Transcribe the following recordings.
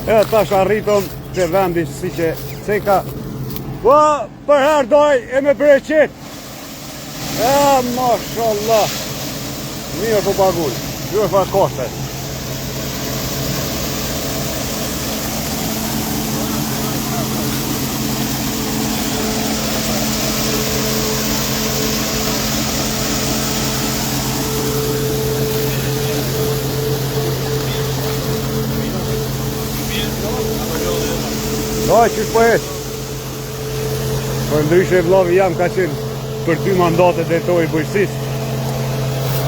E tash arritëm të vendi si që ceka. Po, për herë doj e me breqet. Mashallah. Mirë po pagull. Ju e fa koshtet. Daj, qysh po eq? Për ndryshe vllavi jam ka qenë për 2 mandate drejtori bujqësisë.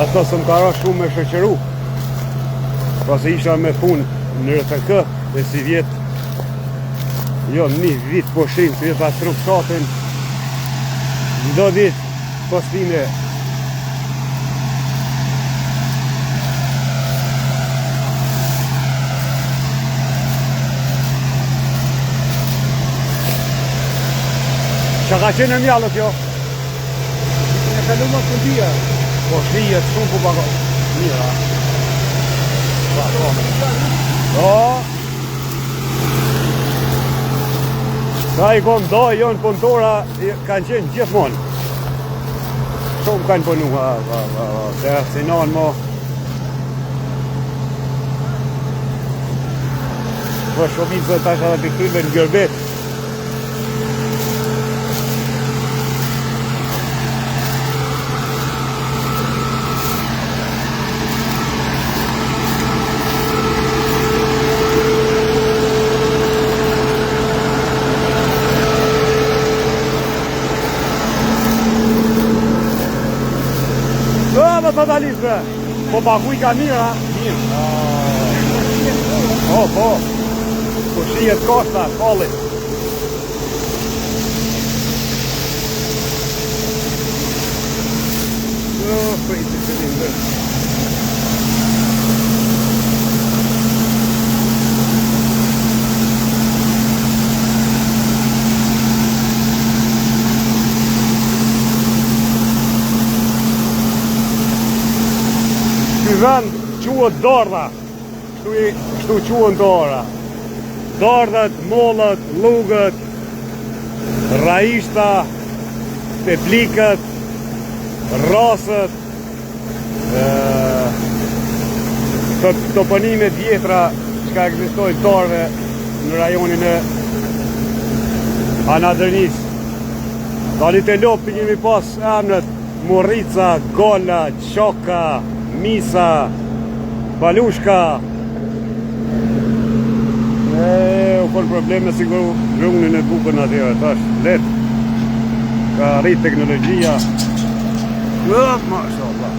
Ato së më ka ra shumë me shoqëru. Pra se isha me punë në RTK dhe si vjet, jo, 1 vit po shim, si vjet pas rrugësatin, çdo ditë postime. Qa ka qenë e mjallët jo? Ne kalu ma këndia. Po shlijet shumë po bako. Mira. O! Ka i kom do, jonë punëtora kanë qenë gjithmonë. Shumë kanë punu, dhe sinon mo. Po shumit zë tash edhe piktyve në Gërbet. Më të dalisë, po bakuj ka mirë, ha? Mirë. Po. Po shijet koshta, kollit. Pritë që lindër. Ky vend quhet Dardha. Kështu quhen Dora. Dardhat, mollat, llugët, rajishta, peplikët, rrasët, toponime vjetra që ka ekzistojnë Dorve në rajonin e Anadërnis. Tani të lopë të kemi pas emnet Morrica, Gola, Qoka, Misa, Balushka. U kon probleme sigur grunin e bukën atyre, tash let. Ka rrit teknologjia. Mashallah.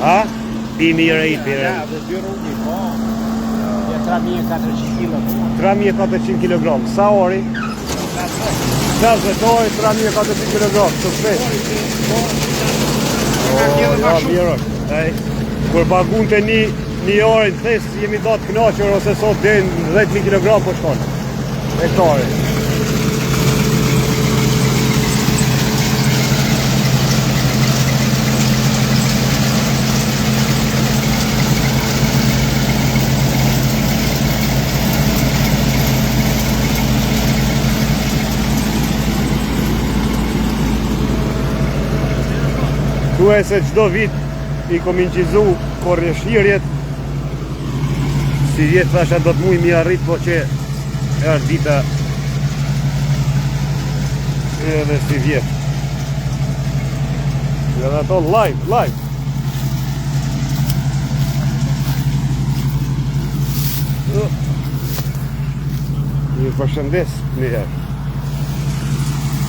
Ha? I mirë i pire. Ja, dhe 2 rrugë, po. Ja 3400 kg. 3400 kg. Sa ori? 60 ori, 3400 kg. Të shpesh. Ja, mirë. Kur pagun të një orë në thes, jemi datë knaqër ose sot dhe në 10.000 kg po shkonë. Hektare. Thuaj se çdo vit i kom inqizu korreshirjet. Si vjet thasha do të muj mi arrit, po që është dita edhe si vjet. Edhe ato live. Ju përshëndes një herë.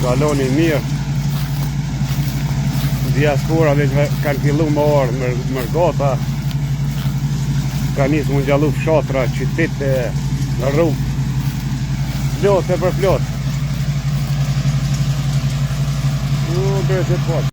Kaloni mirë. Diaspora dhe që kanë fillu më orë mërgota, ka njësë më gjallu fshatra, qytete, në rrugë, plot e për plot. Bërë që të potë.